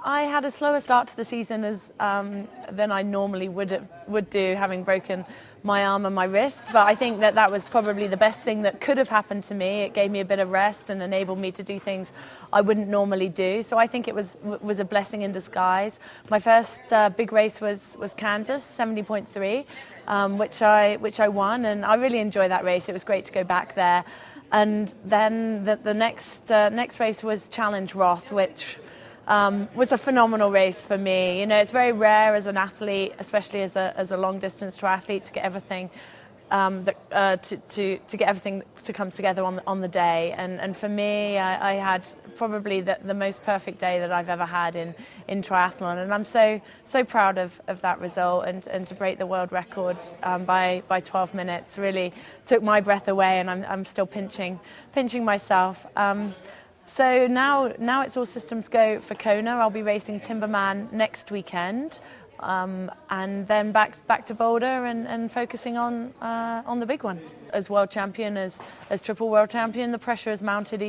I had a slower start to the season than I normally would do, having broken my arm and my wrist. But I think that was probably the best thing that could have happened to me. It gave me a bit of rest and enabled me to do things I wouldn't normally do. So I think it was a blessing in disguise. My first big race was Kansas, 70.3, which I won, and I really enjoyed that race. It was great to go back there. And then the next race was Challenge Roth, which was a phenomenal race for me. You know, it's very rare as an athlete, especially as a long distance triathlete, to get everything to get everything to come together on the day. And for me, I had probably the most perfect day that I've ever had in triathlon, and I'm so proud of that result, and to break the world record by 12 minutes really took my breath away, and I'm still pinching myself. So now it's all systems go for Kona. I'll be racing Timberman next weekend, and then back to Boulder and focusing on the big one. As world champion, as triple world champion, the pressure is mounted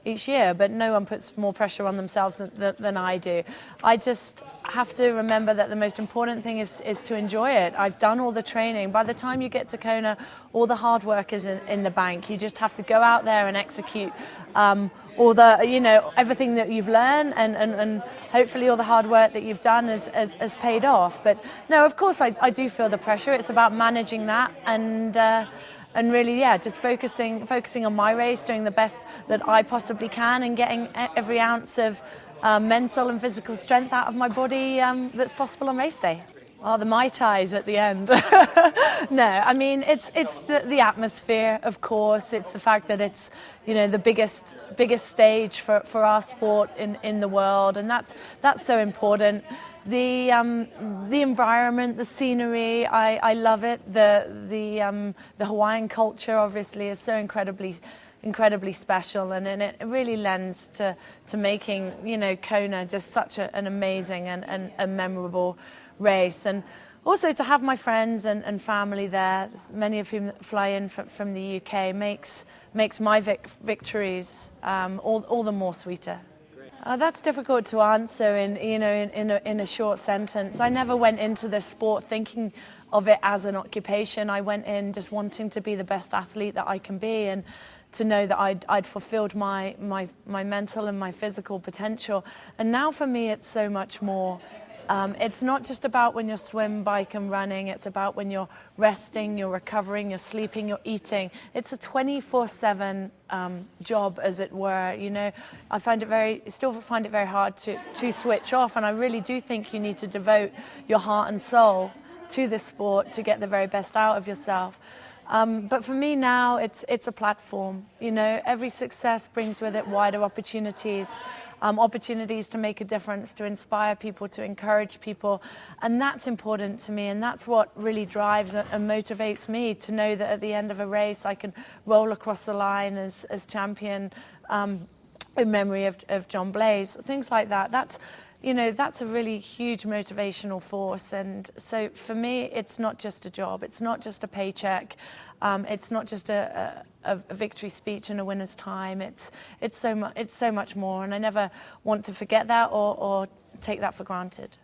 each year, but no one puts more pressure on themselves than I do. I just have to remember that the most important thing is to enjoy it. I've done all the training. By the time you get to Kona, all the hard work is in the bank. You just have to go out there and execute all the, everything that you've learned, and hopefully all the hard work that you've done has paid off. But no, of course I do feel the pressure. It's about managing that and really, just focusing on my race, doing the best that I possibly can, and getting every ounce of mental and physical strength out of my body that's possible on race day. Oh, the Mai Tais at the end. No, I mean, it's the atmosphere, of course. It's the fact that it's, the biggest stage for our sport in the world, and that's so important. The environment, the scenery, I love it. The Hawaiian culture obviously is so incredibly special, and it really lends to making Kona just such an amazing and a memorable race. And also to have my friends and family there, many of whom fly in from the UK, makes my victories all the more sweeter. That's difficult to answer in a short sentence. I never went into this sport thinking of it as an occupation. I went in just wanting to be the best athlete that I can be, and to know that I'd fulfilled my mental and my physical potential. And now for me, it's so much more. It's not just about when you're swim, bike and running. It's about when you're resting, you're recovering, you're sleeping, you're eating. It's a 24/7 job, as it were. I still find it very hard to switch off, and I really do think you need to devote your heart and soul to this sport to get the very best out of yourself. But for me now, it's a platform. Every success brings with it wider opportunities, opportunities to make a difference, to inspire people, to encourage people, and that's important to me, and that's what really drives and motivates me, to know that at the end of a race I can roll across the line as champion, in memory of John Blaze, things like that. That's a really huge motivational force. And so for me, it's not just a job, it's not just a paycheck, it's not just a victory speech in a winner's time. It's so much more, and I never want to forget that or take that for granted.